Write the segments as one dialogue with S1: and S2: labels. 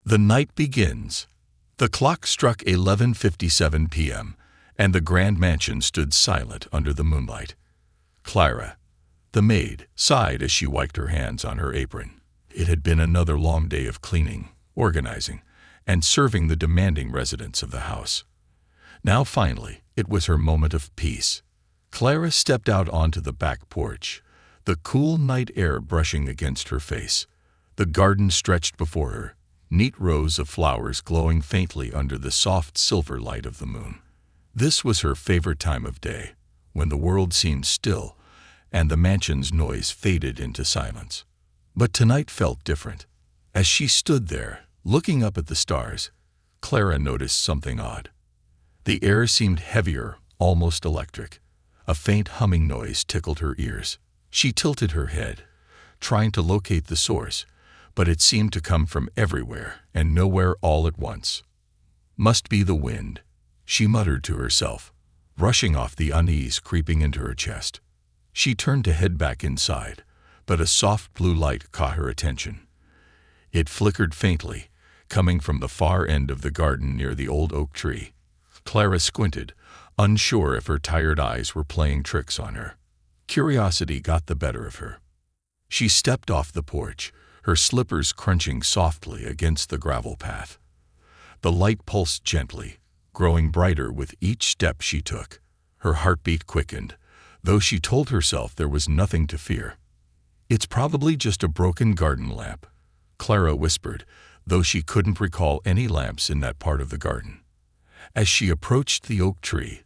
S1: The night begins. The clock struck 11:57 p.m., and the grand mansion stood silent under the moonlight. Clara, the maid, sighed as she wiped her hands on her apron. It had been another long day of cleaning, organizing, and serving the demanding residents of the house. Now finally, it was her moment of peace. Clara stepped out onto the back porch, the cool night air brushing against her face. The garden stretched before her, neat rows of flowers glowing faintly under the soft silver light of the moon. This was her favorite time of day, when the world seemed still and the mansion's noise faded into silence. But tonight felt different. As she stood there, looking up at the stars, Clara noticed something odd. The air seemed heavier, almost electric. A faint humming noise tickled her ears. She tilted her head, trying to locate the source, but it seemed to come from everywhere and nowhere all at once. "Must be the wind," she muttered to herself, brushing off the unease creeping into her chest. She turned to head back inside, but a soft blue light caught her attention. It flickered faintly, coming from the far end of the garden near the old oak tree. Clara squinted, unsure if her tired eyes were playing tricks on her. Curiosity got the better of her. She stepped off the porch, her slippers crunching softly against the gravel path. The light pulsed gently, growing brighter with each step she took. Her heartbeat quickened, though she told herself there was nothing to fear. "It's probably just a broken garden lamp," Clara whispered, though she couldn't recall any lamps in that part of the garden. As she approached the oak tree,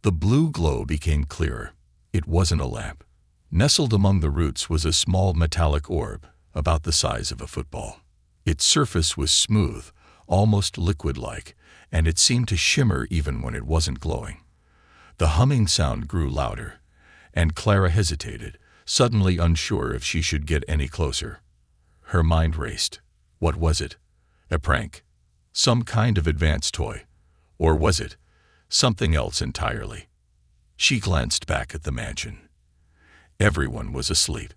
S1: the blue glow became clearer. It wasn't a lamp. Nestled among the roots was a small metallic orb, about the size of a football. Its surface was smooth, almost liquid-like, and it seemed to shimmer even when it wasn't glowing. The humming sound grew louder, and Clara hesitated, suddenly unsure if she should get any closer. Her mind raced. What was it? A prank? Some kind of advanced toy? Or was it something else entirely? She glanced back at the mansion. Everyone was asleep.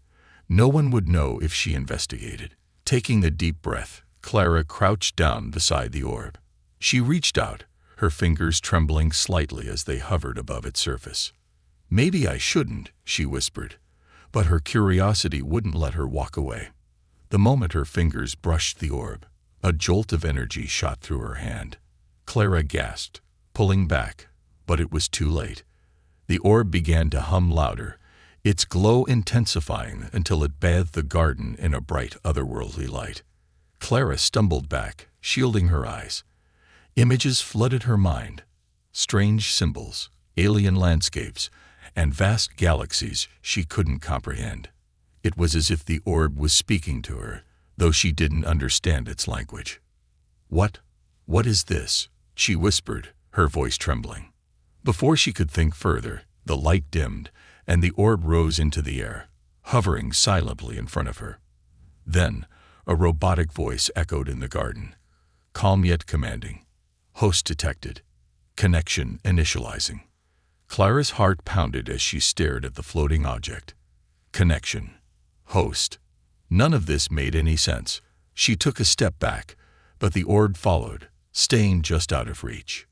S1: No one would know if she investigated. Taking a deep breath, Clara crouched down beside the orb. She reached out, her fingers trembling slightly as they hovered above its surface. "Maybe I shouldn't," she whispered, but her curiosity wouldn't let her walk away. The moment her fingers brushed the orb, a jolt of energy shot through her hand. Clara gasped, pulling back, but it was too late. The orb began to hum louder, its glow intensifying until it bathed the garden in a bright, otherworldly light. Clara stumbled back, shielding her eyes. Images flooded her mind. Strange symbols, alien landscapes, and vast galaxies she couldn't comprehend. It was as if the orb was speaking to her, though she didn't understand its language. What is this?" she whispered, her voice trembling. Before she could think further, the light dimmed, and the orb rose into the air, hovering silently in front of her. Then, a robotic voice echoed in the garden, calm yet commanding. "Host detected. Connection initializing." Clara's heart pounded as she stared at the floating object. Connection. Host. None of this made any sense. She took a step back, but the orb followed, staying just out of reach.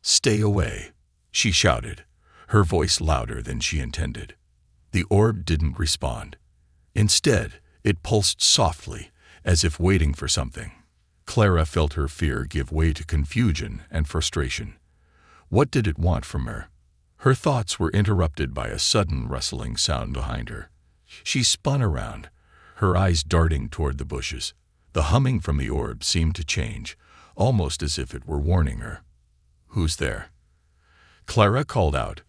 S1: "Stay away," she shouted, her voice louder than she intended. The orb didn't respond. Instead, it pulsed softly, as if waiting for something. Clara felt her fear give way to confusion and frustration. What did it want from her? Her thoughts were interrupted by a sudden rustling sound behind her. She spun around, her eyes darting toward the bushes. The humming from the orb seemed to change, almost as if it were warning her. "Who's there?" Clara called out,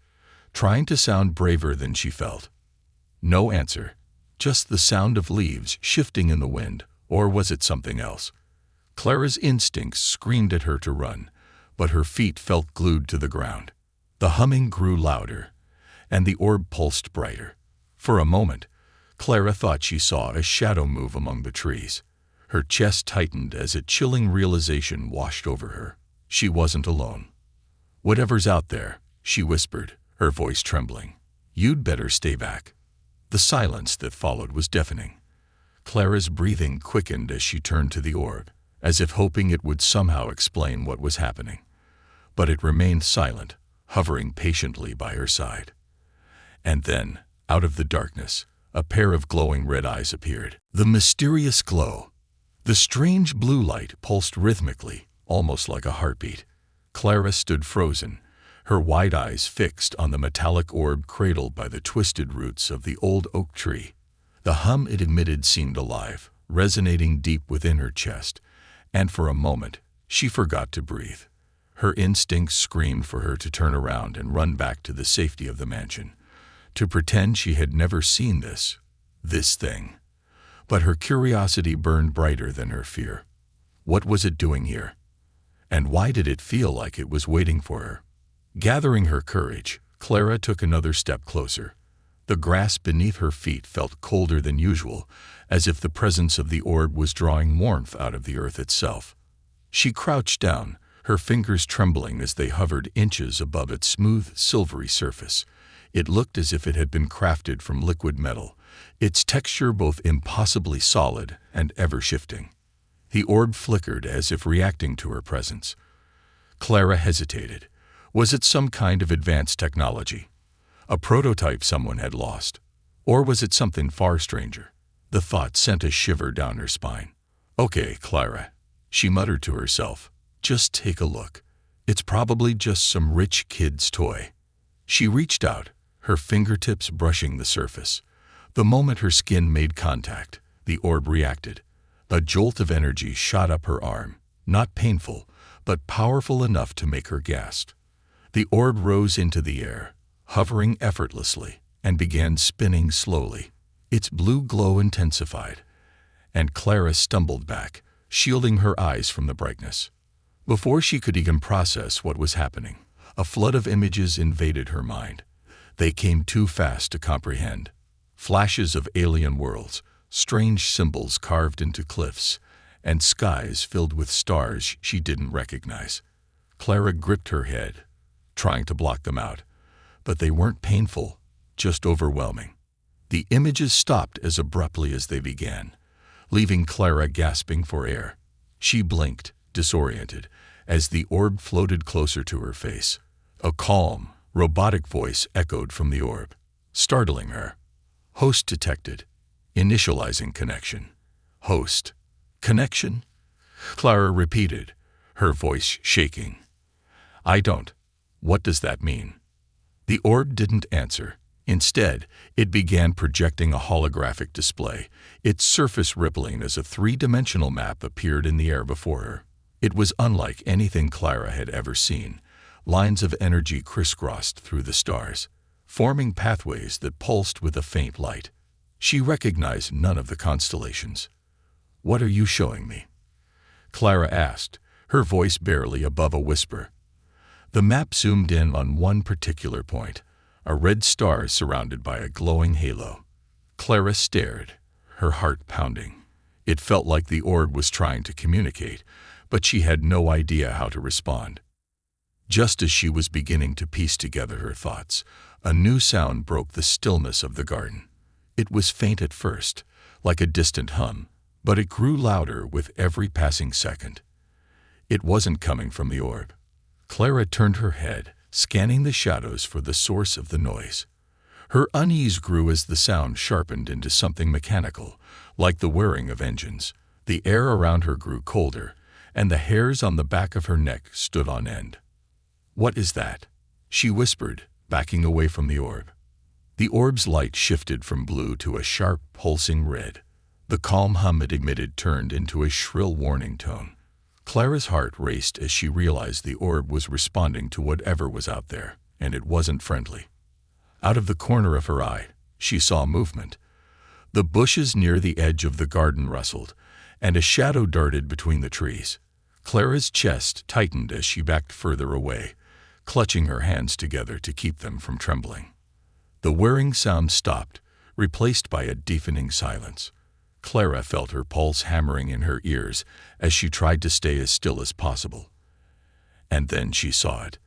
S1: trying to sound braver than she felt. No answer, just the sound of leaves shifting in the wind, or was it something else? Clara's instincts screamed at her to run, but her feet felt glued to the ground. The humming grew louder, and the orb pulsed brighter. For a moment, Clara thought she saw a shadow move among the trees. Her chest tightened as a chilling realization washed over her. She wasn't alone. "Whatever's out there," she whispered, her voice trembling, "you'd better stay back." The silence that followed was deafening. Clara's breathing quickened as she turned to the orb. as if hoping it would somehow explain what was happening. But it remained silent, hovering patiently by her side. And then, out of the darkness, a pair of glowing red eyes appeared. The mysterious glow. The strange blue light pulsed rhythmically, almost like a heartbeat. Clara stood frozen, her wide eyes fixed on the metallic orb cradled by the twisted roots of the old oak tree. The hum it emitted seemed alive, resonating deep within her chest, and for a moment, she forgot to breathe. Her instincts screamed for her to turn around and run back to the safety of the mansion, to pretend she had never seen this thing. But her curiosity burned brighter than her fear. What was it doing here? And why did it feel like it was waiting for her? Gathering her courage, Clara took another step closer. The grass beneath her feet felt colder than usual, as if the presence of the orb was drawing warmth out of the earth itself. She crouched down, her fingers trembling as they hovered inches above its smooth, silvery surface. It looked as if it had been crafted from liquid metal, its texture both impossibly solid and ever-shifting. The orb flickered as if reacting to her presence. Clara hesitated. Was it some kind of advanced technology? A prototype someone had lost? Or was it something far stranger? The thought sent a shiver down her spine. "Okay, Clara," she muttered to herself. "Just take a look. It's probably just some rich kid's toy." She reached out, her fingertips brushing the surface. The moment her skin made contact, the orb reacted. A jolt of energy shot up her arm, not painful, but powerful enough to make her gasp. The orb rose into the air, hovering effortlessly, and began spinning slowly. Its blue glow intensified, and Clara stumbled back, shielding her eyes from the brightness. Before she could even process what was happening, a flood of images invaded her mind. They came too fast to comprehend. Flashes of alien worlds, strange symbols carved into cliffs, and skies filled with stars she didn't recognize. Clara gripped her head, trying to block them out, but they weren't painful, just overwhelming. The images stopped as abruptly as they began, leaving Clara gasping for air. She blinked, disoriented, as the orb floated closer to her face. A calm, robotic voice echoed from the orb, startling her. "Host detected. Initializing connection." "Host. Connection?" Clara repeated, her voice shaking. "I don't. What does that mean?" The orb didn't answer. Instead, it began projecting a holographic display, its surface rippling as a three-dimensional map appeared in the air before her. It was unlike anything Clara had ever seen. Lines of energy crisscrossed through the stars, forming pathways that pulsed with a faint light. She recognized none of the constellations. "What are you showing me?" Clara asked, her voice barely above a whisper. The map zoomed in on one particular point, a red star surrounded by a glowing halo. Clara stared, her heart pounding. It felt like the orb was trying to communicate, but she had no idea how to respond. Just as she was beginning to piece together her thoughts, a new sound broke the stillness of the garden. It was faint at first, like a distant hum, but it grew louder with every passing second. It wasn't coming from the orb. Clara turned her head, scanning the shadows for the source of the noise. Her unease grew as the sound sharpened into something mechanical, like the whirring of engines. The air around her grew colder, and the hairs on the back of her neck stood on end. "What is that?" she whispered, backing away from the orb. The orb's light shifted from blue to a sharp, pulsing red. The calm hum it emitted turned into a shrill warning tone. Clara's heart raced as she realized the orb was responding to whatever was out there, and it wasn't friendly. Out of the corner of her eye, she saw movement. The bushes near the edge of the garden rustled, and a shadow darted between the trees. Clara's chest tightened as she backed further away, clutching her hands together to keep them from trembling. The whirring sound stopped, replaced by a deafening silence. Clara felt her pulse hammering in her ears as she tried to stay as still as possible. And then she saw it.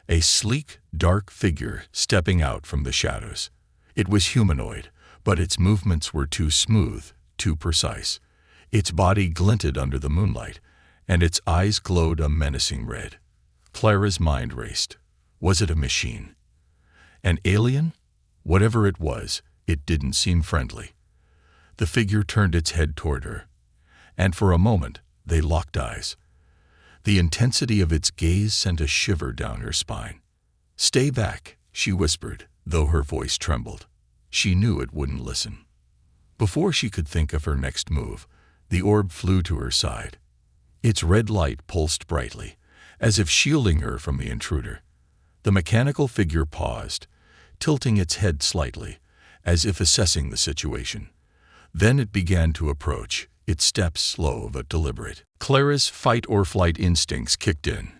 S1: A sleek, dark figure stepping out from the shadows. It was humanoid, but its movements were too smooth, too precise. Its body glinted under the moonlight, and its eyes glowed a menacing red. Clara's mind raced. Was it a machine? An alien? Whatever it was, it didn't seem friendly. The figure turned its head toward her, and for a moment they locked eyes. The intensity of its gaze sent a shiver down her spine. "Stay back," she whispered, though her voice trembled. She knew it wouldn't listen. Before she could think of her next move, the orb flew to her side. Its red light pulsed brightly, as if shielding her from the intruder. The mechanical figure paused, tilting its head slightly, as if assessing the situation. Then it began to approach, its steps slow but deliberate. Clara's fight-or-flight instincts kicked in.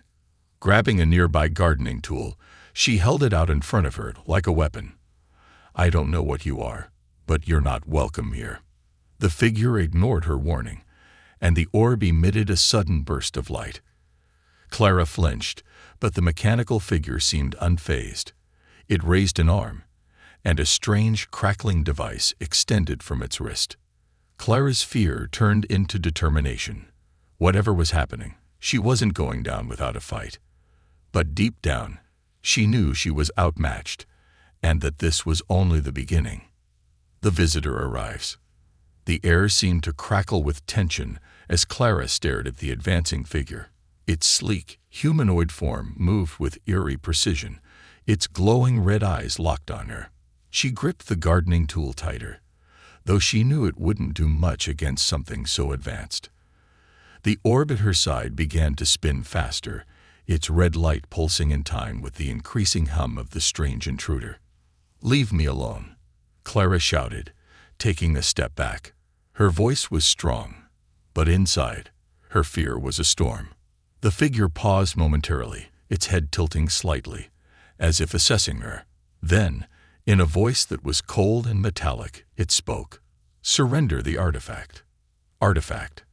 S1: Grabbing a nearby gardening tool, she held it out in front of her like a weapon. "I don't know what you are, but you're not welcome here." The figure ignored her warning, and the orb emitted a sudden burst of light. Clara flinched, but the mechanical figure seemed unfazed. It raised an arm, and a strange, crackling device extended from its wrist. Clara's fear turned into determination. Whatever was happening, she wasn't going down without a fight. But deep down, she knew she was outmatched, and that this was only the beginning. The visitor arrives. The air seemed to crackle with tension as Clara stared at the advancing figure. Its sleek, humanoid form moved with eerie precision, its glowing red eyes locked on her. She gripped the gardening tool tighter, though she knew it wouldn't do much against something so advanced. The orb at her side began to spin faster, its red light pulsing in time with the increasing hum of the strange intruder. "Leave me alone," Clara shouted, taking a step back. Her voice was strong, but inside, her fear was a storm. The figure paused momentarily, its head tilting slightly, as if assessing her. Then, in a voice that was cold and metallic, it spoke. "Surrender the artifact." Artifact.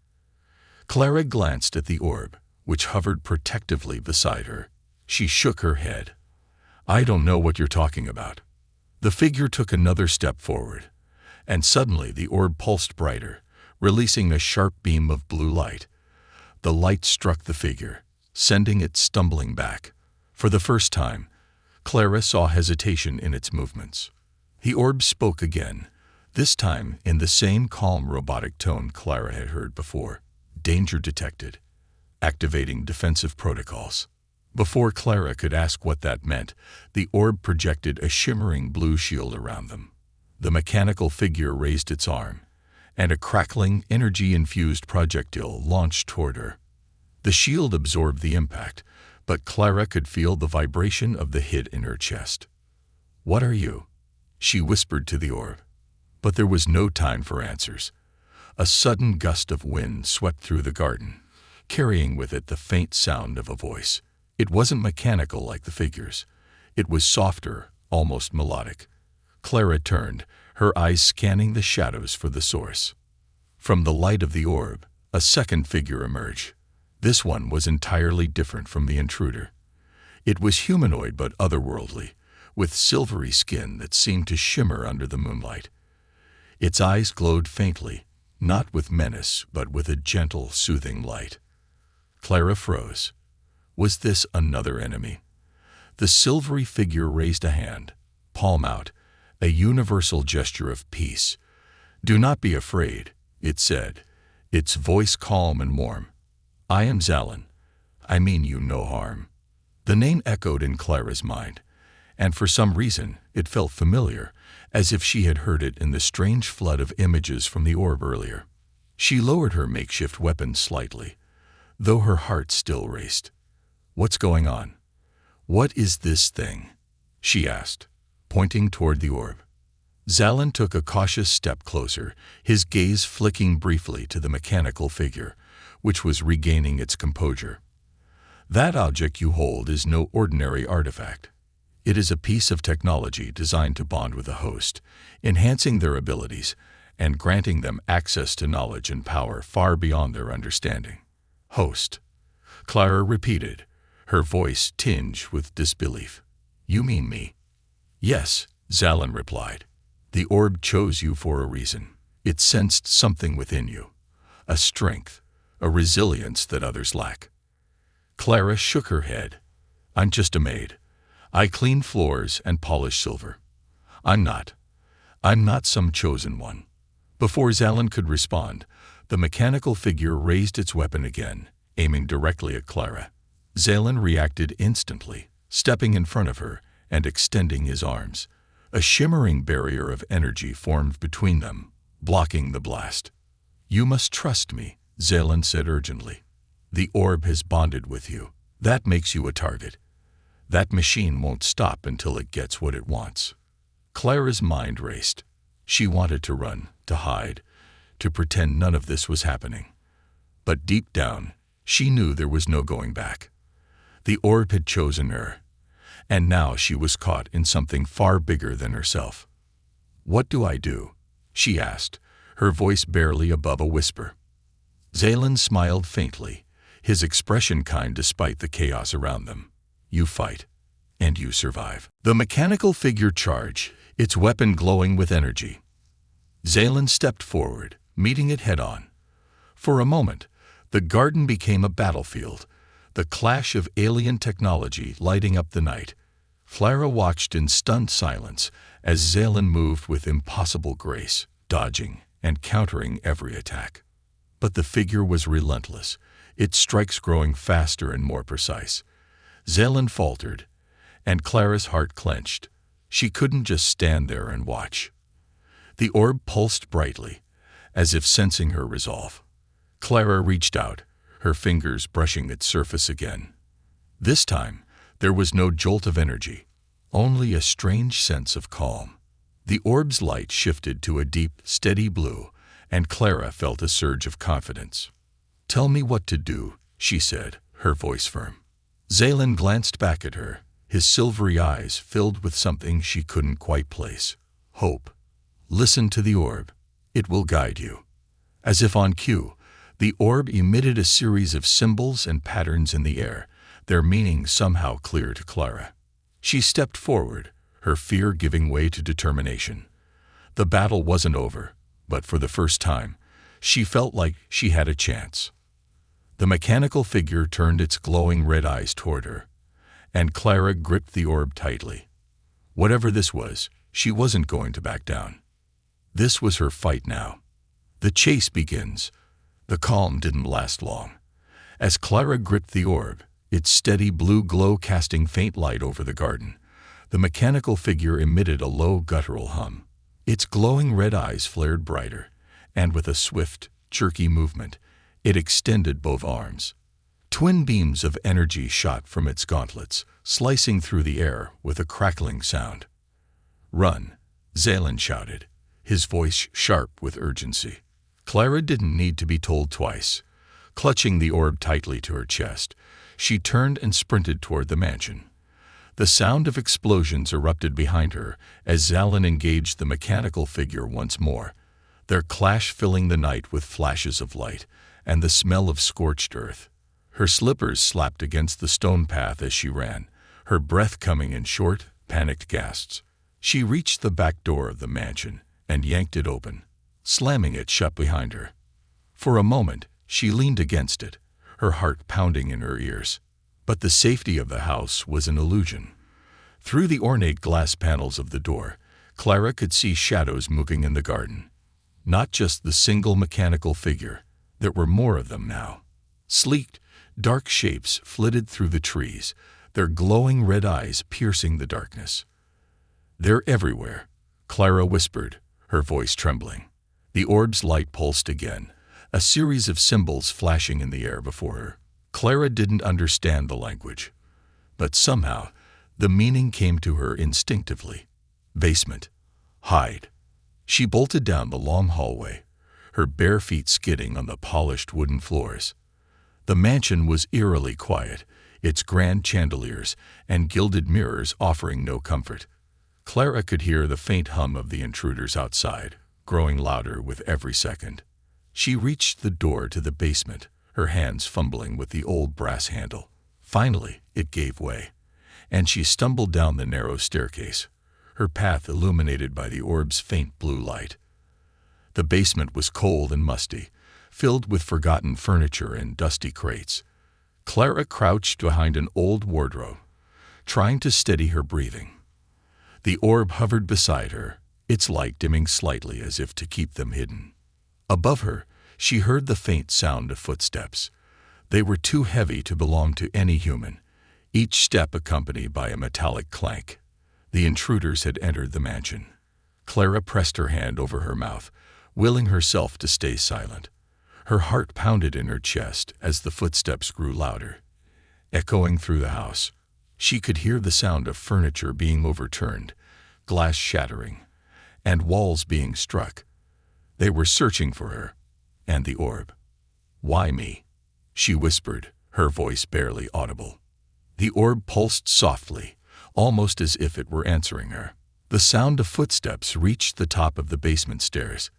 S1: Clara glanced at the orb, which hovered protectively beside her. She shook her head. "I don't know what you're talking about." The figure took another step forward, and suddenly the orb pulsed brighter, releasing a sharp beam of blue light. The light struck the figure, sending it stumbling back. For the first time, Clara saw hesitation in its movements. The orb spoke again, this time in the same calm robotic tone Clara had heard before. "Danger detected. Activating defensive protocols." Before Clara could ask what that meant, the orb projected a shimmering blue shield around them. The mechanical figure raised its arm, and a crackling, energy-infused projectile launched toward her. The shield absorbed the impact, but Clara could feel the vibration of the hit in her chest. "What are you?" she whispered to the orb. But there was no time for answers. A sudden gust of wind swept through the garden, carrying with it the faint sound of a voice. It wasn't mechanical like the figures. It was softer, almost melodic. Clara turned, her eyes scanning the shadows for the source. From the light of the orb, a second figure emerged. This one was entirely different from the intruder. It was humanoid but otherworldly, with silvery skin that seemed to shimmer under the moonlight. Its eyes glowed faintly, not with menace but with a gentle, soothing light. Clara froze. Was this another enemy? The silvery figure raised a hand, palm out, a universal gesture of peace. "Do not be afraid," it said, its voice calm and warm. "I am Zalin. I mean you no harm." The name echoed in Clara's mind, and for some reason it felt familiar, as if she had heard it in the strange flood of images from the orb earlier. She lowered her makeshift weapon slightly, though her heart still raced. "What's going on? What is this thing?" she asked, pointing toward the orb. Zalin took a cautious step closer, his gaze flicking briefly to the mechanical figure, which was regaining its composure. "That object you hold is no ordinary artifact. It is a piece of technology designed to bond with a host, enhancing their abilities and granting them access to knowledge and power far beyond their understanding." "Host," Clara repeated, her voice tinged with disbelief. "You mean me?" "Yes," Zalin replied. "The orb chose you for a reason. It sensed something within you, a strength, a resilience that others lack. Clara shook her head. I'm just a maid. I clean floors and polish silver. I'm not some chosen one. Before Zalin could respond, the mechanical figure raised its weapon again, aiming directly at Clara. Zalin reacted instantly, stepping in front of her and extending his arms. A shimmering barrier of energy formed between them, blocking the blast. You must trust me, Zalin said urgently. The orb has bonded with you. That makes you a target. That machine won't stop until it gets what it wants. Clara's mind raced. She wanted to run, to hide, to pretend none of this was happening. But deep down, she knew there was no going back. The orb had chosen her, and now she was caught in something far bigger than herself. What do I do? She asked, her voice barely above a whisper. Zalin smiled faintly, his expression kind despite the chaos around them. You fight, and you survive. The mechanical figure charged, its weapon glowing with energy. Zalin stepped forward, meeting it head-on. For a moment, the garden became a battlefield, the clash of alien technology lighting up the night. Clara watched in stunned silence as Zalin moved with impossible grace, dodging and countering every attack. But the figure was relentless, its strikes growing faster and more precise. Zalin faltered, and Clara's heart clenched. She couldn't just stand there and watch. The orb pulsed brightly, as if sensing her resolve. Clara reached out, her fingers brushing its surface again. This time, there was no jolt of energy, only a strange sense of calm. The orb's light shifted to a deep, steady blue, and Clara felt a surge of confidence. Tell me what to do, she said, her voice firm. Zalin glanced back at her, his silvery eyes filled with something she couldn't quite place. Hope. Listen to the orb. It will guide you. As if on cue, the orb emitted a series of symbols and patterns in the air, their meaning somehow clear to Clara. She stepped forward, her fear giving way to determination. The battle wasn't over, but for the first time, she felt like she had a chance. The mechanical figure turned its glowing red eyes toward her, and Clara gripped the orb tightly. Whatever this was, she wasn't going to back down. This was her fight now. The chase begins. The calm didn't last long. As Clara gripped the orb, its steady blue glow casting faint light over the garden, the mechanical figure emitted a low guttural hum. Its glowing red eyes flared brighter, and with a swift, jerky movement, it extended both arms. Twin beams of energy shot from its gauntlets, slicing through the air with a crackling sound. Run, Zalin shouted, his voice sharp with urgency. Clara didn't need to be told twice. Clutching the orb tightly to her chest, she turned and sprinted toward the mansion. The sound of explosions erupted behind her as Zalin engaged the mechanical figure once more, their clash filling the night with flashes of light and the smell of scorched earth. Her slippers slapped against the stone path as she ran, her breath coming in short, panicked gasps. She reached the back door of the mansion and yanked it open, slamming it shut behind her. For a moment, she leaned against it, her heart pounding in her ears. But the safety of the house was an illusion. Through the ornate glass panels of the door, Clara could see shadows moving in the garden. Not just the single mechanical figure, there were more of them now. Sleek, dark shapes flitted through the trees, their glowing red eyes piercing the darkness. They're everywhere, Clara whispered, her voice trembling. The orb's light pulsed again, a series of symbols flashing in the air before her. Clara didn't understand the language, but somehow the meaning came to her instinctively. Basement. Hide. She bolted down the long hallway, her bare feet skidding on the polished wooden floors. The mansion was eerily quiet, its grand chandeliers and gilded mirrors offering no comfort. Clara could hear the faint hum of the intruders outside, growing louder with every second. She reached the door to the basement, her hands fumbling with the old brass handle. Finally, it gave way, and she stumbled down the narrow staircase, her path illuminated by the orb's faint blue light. The basement was cold and musty, filled with forgotten furniture and dusty crates. Clara crouched behind an old wardrobe, trying to steady her breathing. The orb hovered beside her, its light dimming slightly as if to keep them hidden. Above her, she heard the faint sound of footsteps. They were too heavy to belong to any human, each step accompanied by a metallic clank. The intruders had entered the mansion. Clara pressed her hand over her mouth, willing herself to stay silent. Her heart pounded in her chest as the footsteps grew louder. Echoing through the house, she could hear the sound of furniture being overturned, glass shattering, and walls being struck. They were searching for her and the orb. "Why me?" she whispered, her voice barely audible. The orb pulsed softly, almost as if it were answering her. The sound of footsteps reached the top of the basement stairs.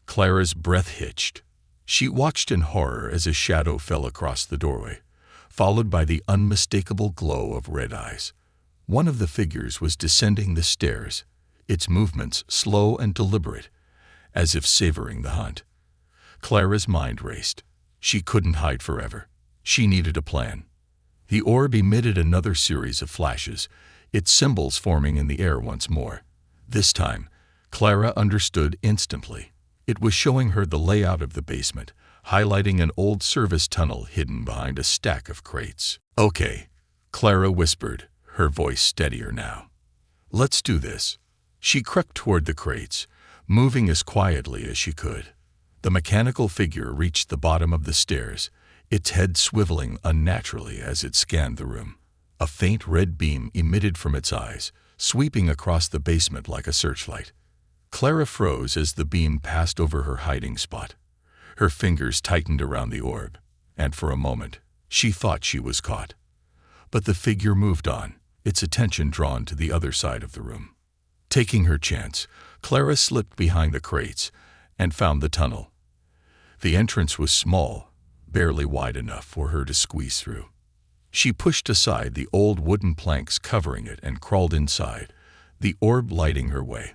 S1: Clara's breath hitched. She watched in horror as a shadow fell across the doorway, followed by the unmistakable glow of red eyes. One of the figures was descending the stairs, its movements slow and deliberate, as if savoring the hunt. Clara's mind raced. She couldn't hide forever. She needed a plan. The orb emitted another series of flashes, its symbols forming in the air once more. This time, Clara understood instantly. It was showing her the layout of the basement, highlighting an old service tunnel hidden behind a stack of crates. "Okay," Clara whispered, her voice steadier now. "Let's do this." She crept toward the crates, moving as quietly as she could. The mechanical figure reached the bottom of the stairs, its head swiveling unnaturally as it scanned the room. A faint red beam emitted from its eyes, sweeping across the basement like a searchlight. Clara froze as the beam passed over her hiding spot. Her fingers tightened around the orb, and for a moment, she thought she was caught. But the figure moved on, its attention drawn to the other side of the room. Taking her chance, Clara slipped behind the crates and found the tunnel. The entrance was small, barely wide enough for her to squeeze through. She pushed aside the old wooden planks covering it and crawled inside, the orb lighting her way.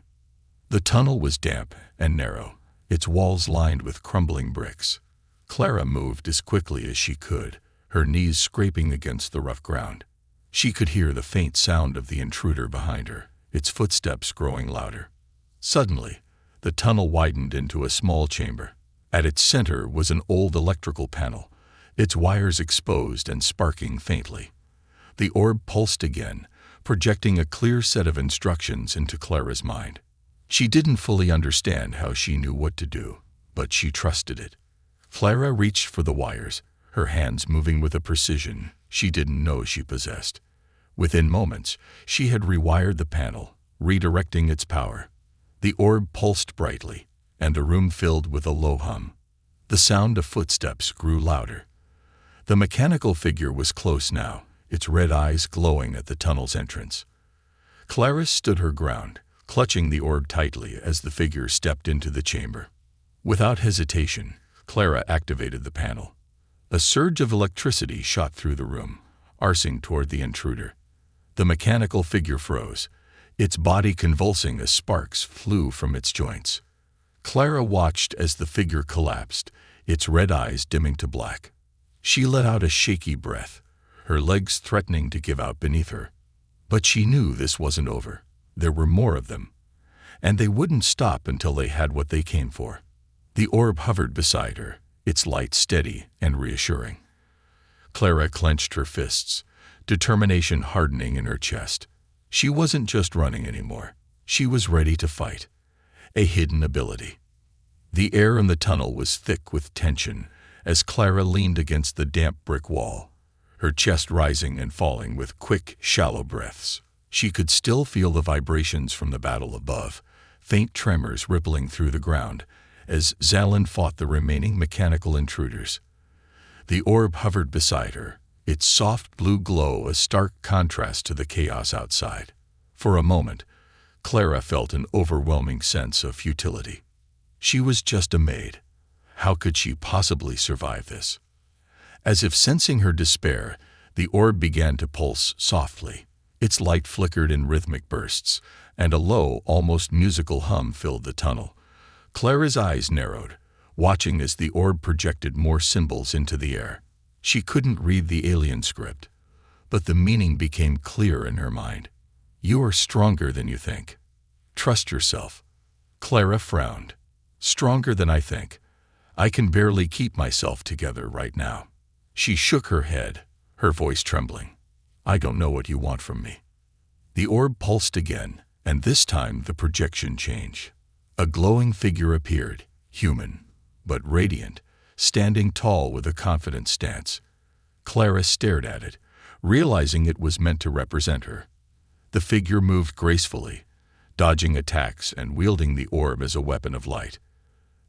S1: The tunnel was damp and narrow, its walls lined with crumbling bricks. Clara moved as quickly as she could, her knees scraping against the rough ground. She could hear the faint sound of the intruder behind her, its footsteps growing louder. Suddenly, the tunnel widened into a small chamber. At its center was an old electrical panel, its wires exposed and sparking faintly. The orb pulsed again, projecting a clear set of instructions into Clara's mind. She didn't fully understand how she knew what to do, but she trusted it. Clara reached for the wires, her hands moving with a precision she didn't know she possessed. Within moments, she had rewired the panel, redirecting its power. The orb pulsed brightly, and the room filled with a low hum. The sound of footsteps grew louder. The mechanical figure was close now, its red eyes glowing at the tunnel's entrance. Clara stood her ground, clutching the orb tightly as the figure stepped into the chamber. Without hesitation, Clara activated the panel. A surge of electricity shot through the room, arcing toward the intruder. The mechanical figure froze, its body convulsing as sparks flew from its joints. Clara watched as the figure collapsed, its red eyes dimming to black. She let out a shaky breath, her legs threatening to give out beneath her. But she knew this wasn't over. There were more of them, and they wouldn't stop until they had what they came for. The orb hovered beside her, its light steady and reassuring. Clara clenched her fists, determination hardening in her chest. She wasn't just running anymore. She was ready to fight. A hidden ability. The air in the tunnel was thick with tension as Clara leaned against the damp brick wall, her chest rising and falling with quick, shallow breaths. She could still feel the vibrations from the battle above, faint tremors rippling through the ground as Zalin fought the remaining mechanical intruders. The orb hovered beside her, its soft blue glow a stark contrast to the chaos outside. For a moment, Clara felt an overwhelming sense of futility. She was just a maid. How could she possibly survive this? As if sensing her despair, the orb began to pulse softly. Its light flickered in rhythmic bursts, and a low, almost musical hum filled the tunnel. Clara's eyes narrowed, watching as the orb projected more symbols into the air. She couldn't read the alien script, but the meaning became clear in her mind. You are stronger than you think. Trust yourself. Clara frowned. Stronger than I think. I can barely keep myself together right now. She shook her head, her voice trembling. I don't know what you want from me. The orb pulsed again, and this time the projection changed. A glowing figure appeared, human, but radiant, standing tall with a confident stance. Clara stared at it, realizing it was meant to represent her. The figure moved gracefully, dodging attacks and wielding the orb as a weapon of light.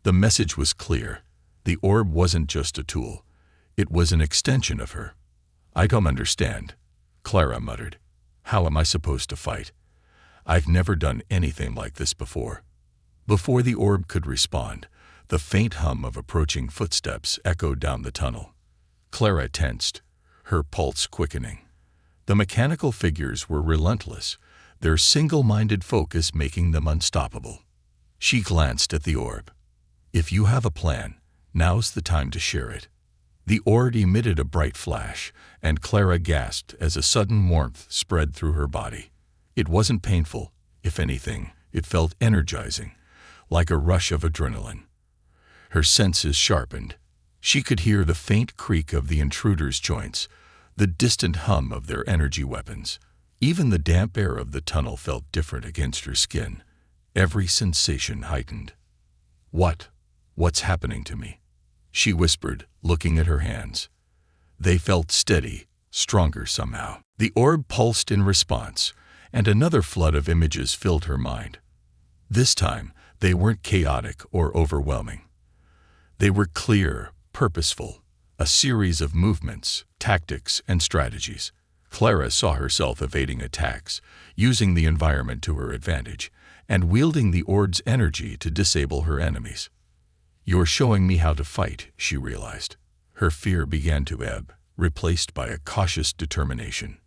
S1: The message was clear. The orb wasn't just a tool. It was an extension of her. I don't understand, Clara muttered. How am I supposed to fight? I've never done anything like this before. Before the orb could respond, the faint hum of approaching footsteps echoed down the tunnel. Clara tensed, her pulse quickening. The mechanical figures were relentless, their single-minded focus making them unstoppable. She glanced at the orb. If you have a plan, now's the time to share it. The orb emitted a bright flash, and Clara gasped as a sudden warmth spread through her body. It wasn't painful. If anything, it felt energizing, like a rush of adrenaline. Her senses sharpened. She could hear the faint creak of the intruder's joints, the distant hum of their energy weapons. Even the damp air of the tunnel felt different against her skin. Every sensation heightened. What's happening to me? She whispered, looking at her hands. They felt steady, stronger somehow. The orb pulsed in response, and another flood of images filled her mind. This time, they weren't chaotic or overwhelming. They were clear, purposeful, a series of movements, tactics, and strategies. Clara saw herself evading attacks, using the environment to her advantage, and wielding the orb's energy to disable her enemies. You're showing me how to fight, she realized. Her fear began to ebb, replaced by a cautious determination.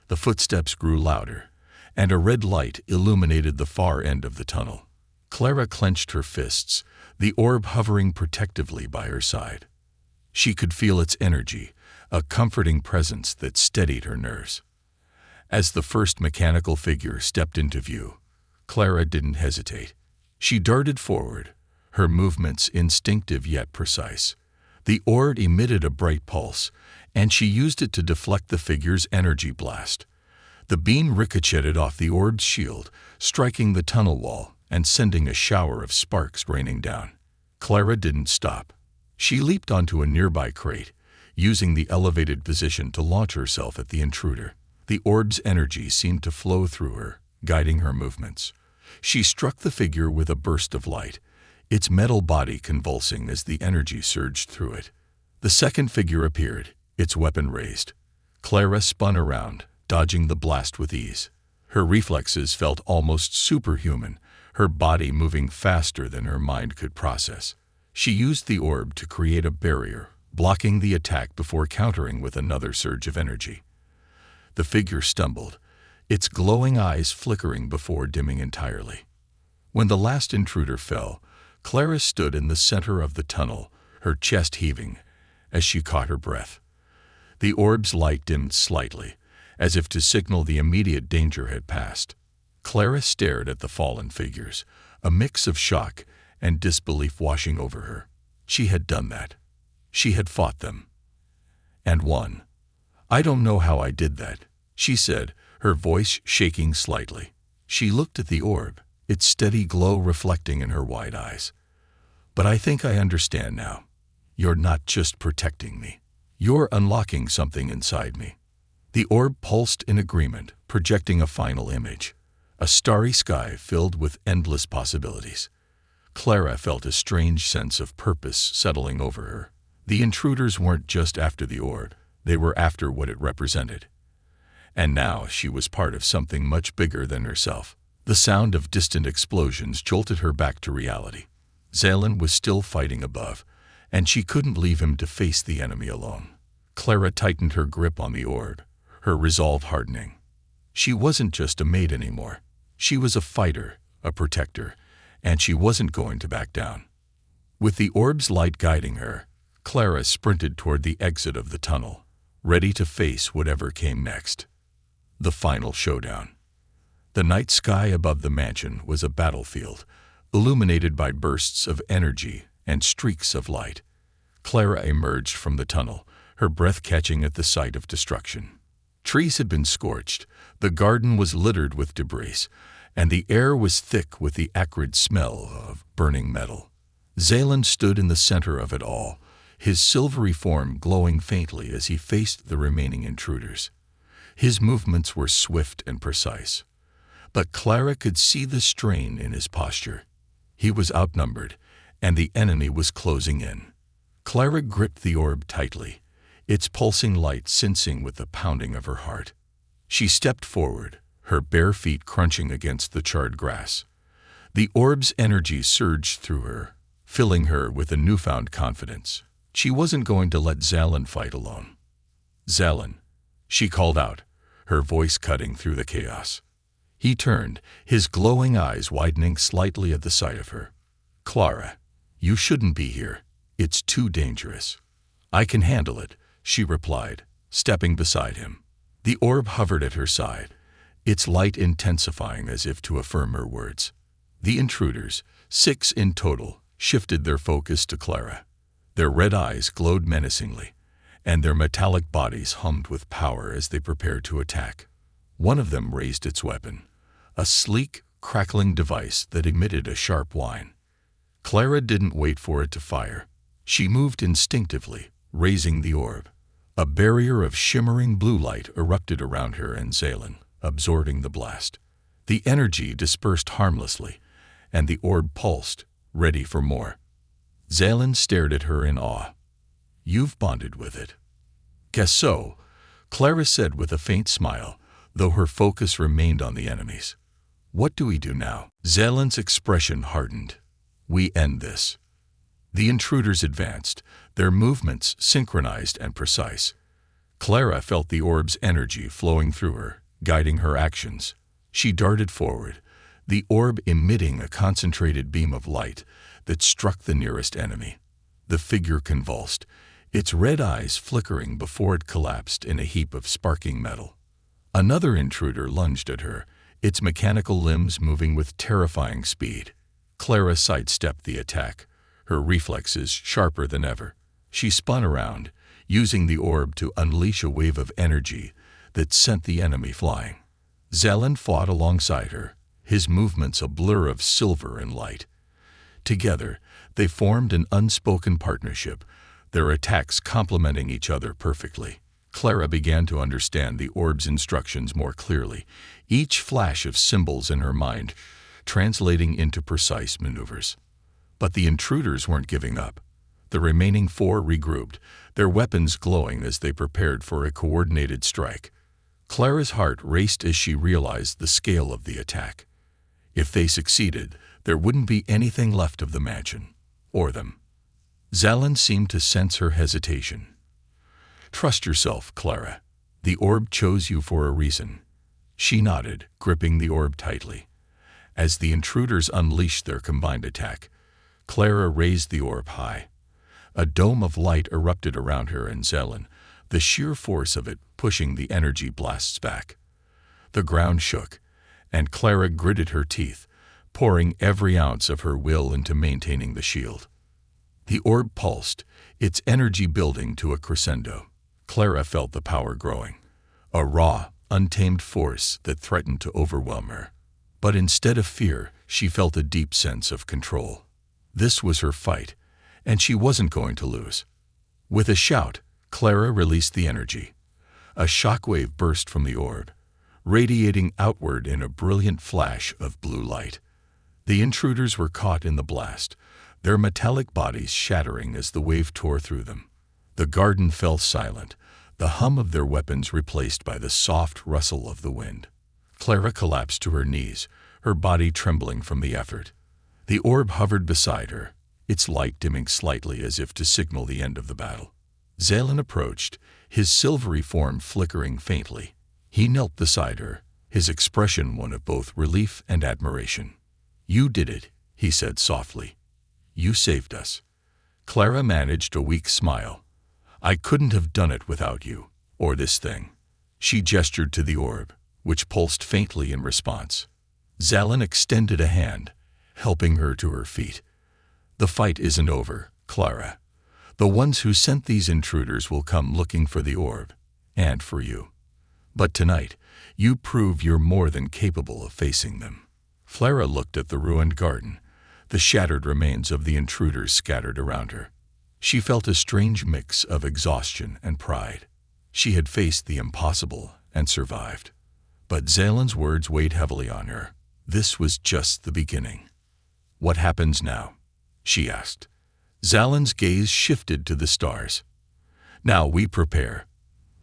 S1: The footsteps grew louder, and a red light illuminated the far end of the tunnel. Clara clenched her fists, the orb hovering protectively by her side. She could feel its energy, a comforting presence that steadied her nerves. As the first mechanical figure stepped into view, Clara didn't hesitate. She darted forward, her movements instinctive yet precise. The orb emitted a bright pulse, and she used it to deflect the figure's energy blast. The beam ricocheted off the orb's shield, striking the tunnel wall and sending a shower of sparks raining down. Clara didn't stop. She leaped onto a nearby crate, using the elevated position to launch herself at the intruder. The orb's energy seemed to flow through her, guiding her movements. She struck the figure with a burst of light, its metal body convulsing as the energy surged through it. The second figure appeared, its weapon raised. Clara spun around, dodging the blast with ease. Her reflexes felt almost superhuman, her body moving faster than her mind could process. She used the orb to create a barrier, blocking the attack before countering with another surge of energy. The figure stumbled, its glowing eyes flickering before dimming entirely. When the last intruder fell, Clara stood in the center of the tunnel, her chest heaving, as she caught her breath. The orb's light dimmed slightly, as if to signal the immediate danger had passed. Clara stared at the fallen figures, a mix of shock and disbelief washing over her. She had done that. She had fought them. And won. I don't know how I did that, she said, her voice shaking slightly. She looked at the orb, its steady glow reflecting in her wide eyes. But I think I understand now. You're not just protecting me. You're unlocking something inside me. The orb pulsed in agreement, projecting a final image. A starry sky filled with endless possibilities. Clara felt a strange sense of purpose settling over her. The intruders weren't just after the orb, they were after what it represented. And now she was part of something much bigger than herself. The sound of distant explosions jolted her back to reality. Zalen was still fighting above, and she couldn't leave him to face the enemy alone. Clara tightened her grip on the orb, her resolve hardening. She wasn't just a maid anymore. She was a fighter, a protector, and she wasn't going to back down. With the orb's light guiding her, Clara sprinted toward the exit of the tunnel, ready to face whatever came next. The final showdown. The night sky above the mansion was a battlefield, illuminated by bursts of energy and streaks of light. Clara emerged from the tunnel, her breath catching at the sight of destruction. Trees had been scorched, the garden was littered with debris, and the air was thick with the acrid smell of burning metal. Zalen stood in the center of it all, his silvery form glowing faintly as he faced the remaining intruders. His movements were swift and precise, but Clara could see the strain in his posture. He was outnumbered, and the enemy was closing in. Clara gripped the orb tightly, its pulsing light sensing with the pounding of her heart. She stepped forward, her bare feet crunching against the charred grass. The orb's energy surged through her, filling her with a newfound confidence. She wasn't going to let Zalen fight alone. "Zalen," she called out, her voice cutting through the chaos. He turned, his glowing eyes widening slightly at the sight of her. "Clara, you shouldn't be here. It's too dangerous." "I can handle it," she replied, stepping beside him. The orb hovered at her side, its light intensifying as if to affirm her words. The intruders, 6 in total, shifted their focus to Clara. Their red eyes glowed menacingly, and their metallic bodies hummed with power as they prepared to attack. One of them raised its weapon, a sleek, crackling device that emitted a sharp whine. Clara didn't wait for it to fire. She moved instinctively, raising the orb. A barrier of shimmering blue light erupted around her and Zalen, absorbing the blast. The energy dispersed harmlessly, and the orb pulsed, ready for more. Zalen stared at her in awe. "You've bonded with it." "Guess so," Clara said with a faint smile, though her focus remained on the enemies. "What do we do now?" Zalen's expression hardened. "We end this." The intruders advanced, their movements synchronized and precise. Clara felt the orb's energy flowing through her, guiding her actions. She darted forward, the orb emitting a concentrated beam of light that struck the nearest enemy. The figure convulsed, its red eyes flickering before it collapsed in a heap of sparking metal. Another intruder lunged at her, its mechanical limbs moving with terrifying speed. Clara sidestepped the attack, her reflexes sharper than ever. She spun around, using the orb to unleash a wave of energy that sent the enemy flying. Zalen fought alongside her, his movements a blur of silver and light. Together, they formed an unspoken partnership, their attacks complementing each other perfectly. Clara began to understand the orb's instructions more clearly, each flash of symbols in her mind translating into precise maneuvers. But the intruders weren't giving up. The remaining 4 regrouped, their weapons glowing as they prepared for a coordinated strike. Clara's heart raced as she realized the scale of the attack. If they succeeded, there wouldn't be anything left of the mansion, or them. Zalen seemed to sense her hesitation. "Trust yourself, Clara. The orb chose you for a reason." She nodded, gripping the orb tightly. As the intruders unleashed their combined attack, Clara raised the orb high. A dome of light erupted around her and Zalen, the sheer force of it pushing the energy blasts back. The ground shook, and Clara gritted her teeth, pouring every ounce of her will into maintaining the shield. The orb pulsed, its energy building to a crescendo. Clara felt the power growing, a raw, untamed force that threatened to overwhelm her. But instead of fear, she felt a deep sense of control. This was her fight, and she wasn't going to lose. With a shout, Clara released the energy. A shockwave burst from the orb, radiating outward in a brilliant flash of blue light. The intruders were caught in the blast, their metallic bodies shattering as the wave tore through them. The garden fell silent, the hum of their weapons replaced by the soft rustle of the wind. Clara collapsed to her knees, her body trembling from the effort. The orb hovered beside her, its light dimming slightly as if to signal the end of the battle. Zalen approached, his silvery form flickering faintly. He knelt beside her, his expression one of both relief and admiration. "You did it," he said softly. "You saved us." Clara managed a weak smile. I couldn't have done it without you, or this thing. She gestured to the orb, which pulsed faintly in response. Zalin extended a hand, helping her to her feet. The fight isn't over, Clara. The ones who sent these intruders will come looking for the orb, and for you. But tonight, you prove you're more than capable of facing them. Clara looked at the ruined garden, the shattered remains of the intruders scattered around her. She felt a strange mix of exhaustion and pride. She had faced the impossible and survived. But Zalin's words weighed heavily on her. This was just the beginning. What happens now? She asked. Zalin's gaze shifted to the stars. Now we prepare.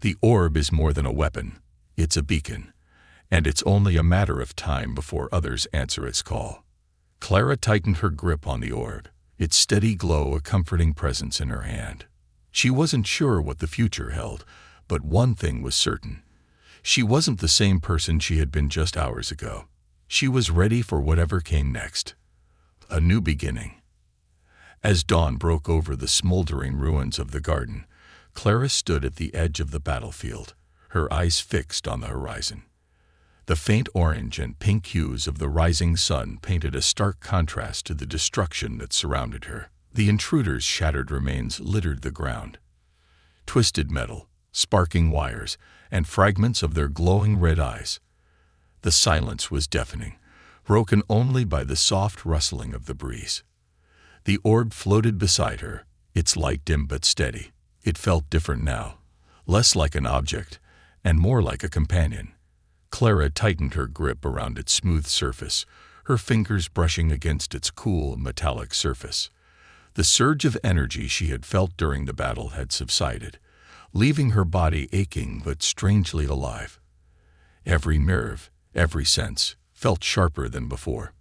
S1: The orb is more than a weapon. It's a beacon. And it's only a matter of time before others answer its call. Clara tightened her grip on the orb, its steady glow a comforting presence in her hand. She wasn't sure what the future held, but one thing was certain. She wasn't the same person she had been just hours ago. She was ready for whatever came next. A new beginning. As dawn broke over the smoldering ruins of the garden, Clara stood at the edge of the battlefield, her eyes fixed on the horizon. The faint orange and pink hues of the rising sun painted a stark contrast to the destruction that surrounded her. The intruders' shattered remains littered the ground. Twisted metal, sparking wires, and fragments of their glowing red eyes. The silence was deafening, broken only by the soft rustling of the breeze. The orb floated beside her, its light dim but steady. It felt different now, less like an object, and more like a companion. Clara tightened her grip around its smooth surface, her fingers brushing against its cool, metallic surface. The surge of energy she had felt during the battle had subsided, leaving her body aching but strangely alive. Every nerve, every sense, felt sharper than before.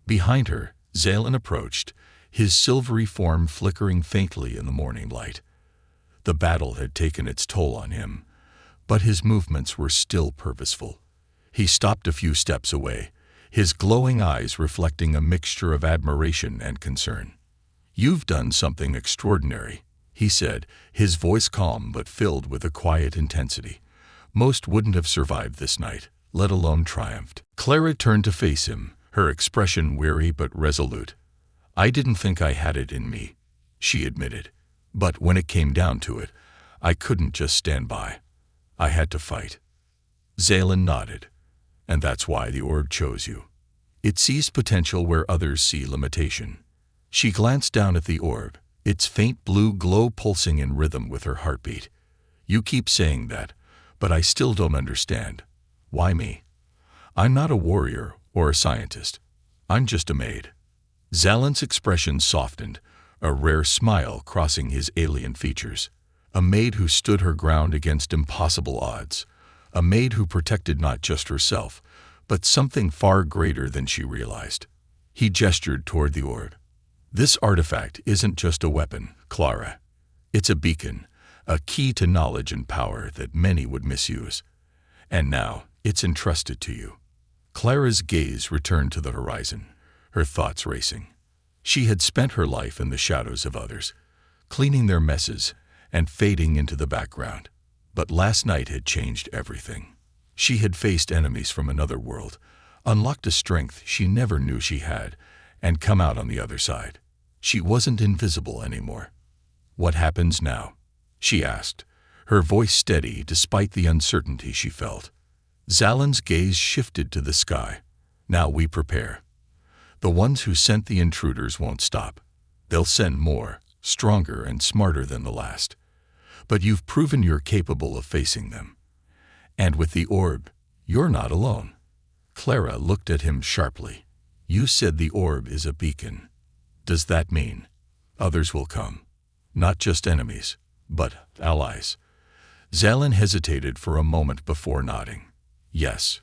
S1: Behind her, Zalin approached, his silvery form flickering faintly in the morning light. The battle had taken its toll on him, but his movements were still purposeful. He stopped a few steps away, his glowing eyes reflecting a mixture of admiration and concern. "You've done something extraordinary," he said, his voice calm but filled with a quiet intensity. "Most wouldn't have survived this night, let alone triumphed." Clara turned to face him, her expression weary but resolute. "I didn't think I had it in me," she admitted. "But when it came down to it, I couldn't just stand by. I had to fight." Zalin nodded. "And that's why the orb chose you. It sees potential where others see limitation." She glanced down at the orb, its faint blue glow pulsing in rhythm with her heartbeat. "You keep saying that, but I still don't understand. Why me? I'm not a warrior or a scientist. I'm just a maid." Zalin's expression softened, a rare smile crossing his alien features. A maid who stood her ground against impossible odds. A maid who protected not just herself, but something far greater than she realized. He gestured toward the orb. "This artifact isn't just a weapon, Clara. It's a beacon, a key to knowledge and power that many would misuse. And now, it's entrusted to you." Clara's gaze returned to the horizon, her thoughts racing. She had spent her life in the shadows of others, cleaning their messes and fading into the background. But last night had changed everything. She had faced enemies from another world, unlocked a strength she never knew she had, and come out on the other side. She wasn't invisible anymore. "What happens now?" she asked, her voice steady despite the uncertainty she felt. Zalin's gaze shifted to the sky. "Now we prepare. The ones who sent the intruders won't stop. They'll send more, stronger and smarter than the last. But you've proven you're capable of facing them. And with the orb, you're not alone." Clara looked at him sharply. "You said the orb is a beacon. Does that mean others will come? Not just enemies, but allies?" Zalin hesitated for a moment before nodding. "Yes.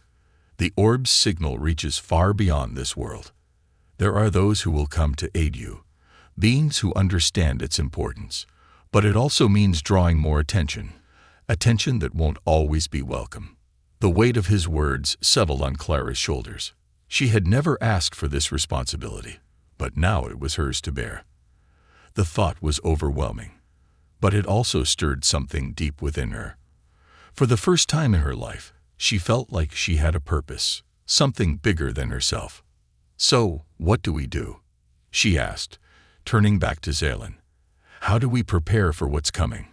S1: The orb's signal reaches far beyond this world. There are those who will come to aid you, beings who understand its importance. But it also means drawing more attention that won't always be welcome." The weight of his words settled on Clara's shoulders. She had never asked for this responsibility, but now it was hers to bear. The thought was overwhelming, but it also stirred something deep within her. For the first time in her life, she felt like she had a purpose, something bigger than herself. "So, what do we do?" she asked, turning back to Zalen. "How do we prepare for what's coming?"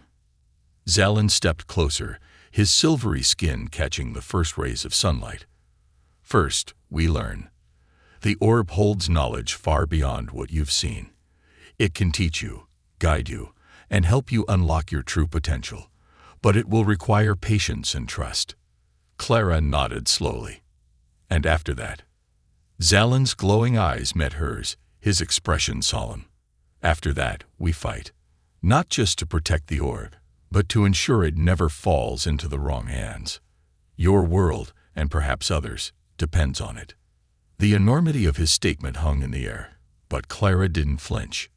S1: Zalen stepped closer, his silvery skin catching the first rays of sunlight. "First, we learn. The orb holds knowledge far beyond what you've seen. It can teach you, guide you, and help you unlock your true potential, but it will require patience and trust." Clara nodded slowly. "And after that?" Zalen's glowing eyes met hers, his expression solemn. "After that, we fight. Not just to protect the orb, but to ensure it never falls into the wrong hands. Your world, and perhaps others, depends on it." The enormity of his statement hung in the air, but Clara didn't flinch.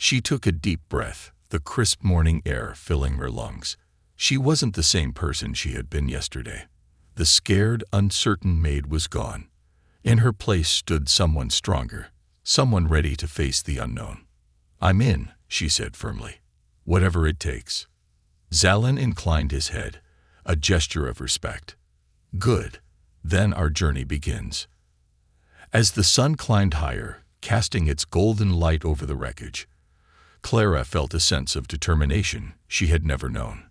S1: She took a deep breath, the crisp morning air filling her lungs. She wasn't the same person she had been yesterday. The scared, uncertain Maid was gone. In her place stood someone stronger, someone ready to face the unknown. "I'm in," she said firmly. "Whatever it takes." Zalen inclined his head, a gesture of respect. "Good. Then our journey begins." As the sun climbed higher, casting its golden light over the wreckage, Clara felt a sense of determination she had never known.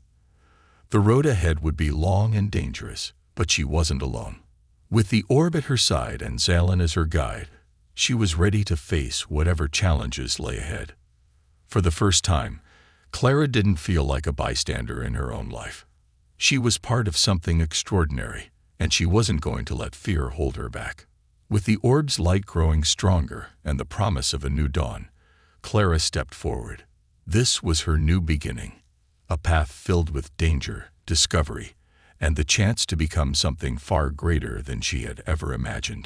S1: The road ahead would be long and dangerous, but she wasn't alone. With the orb at her side and Zalen as her guide, she was ready to face whatever challenges lay ahead. For the first time, Clara didn't feel like a bystander in her own life. She was part of something extraordinary, and she wasn't going to let fear hold her back. With the orb's light growing stronger and the promise of a new dawn, Clara stepped forward. This was her new beginning, a path filled with danger, discovery, and the chance to become something far greater than she had ever imagined.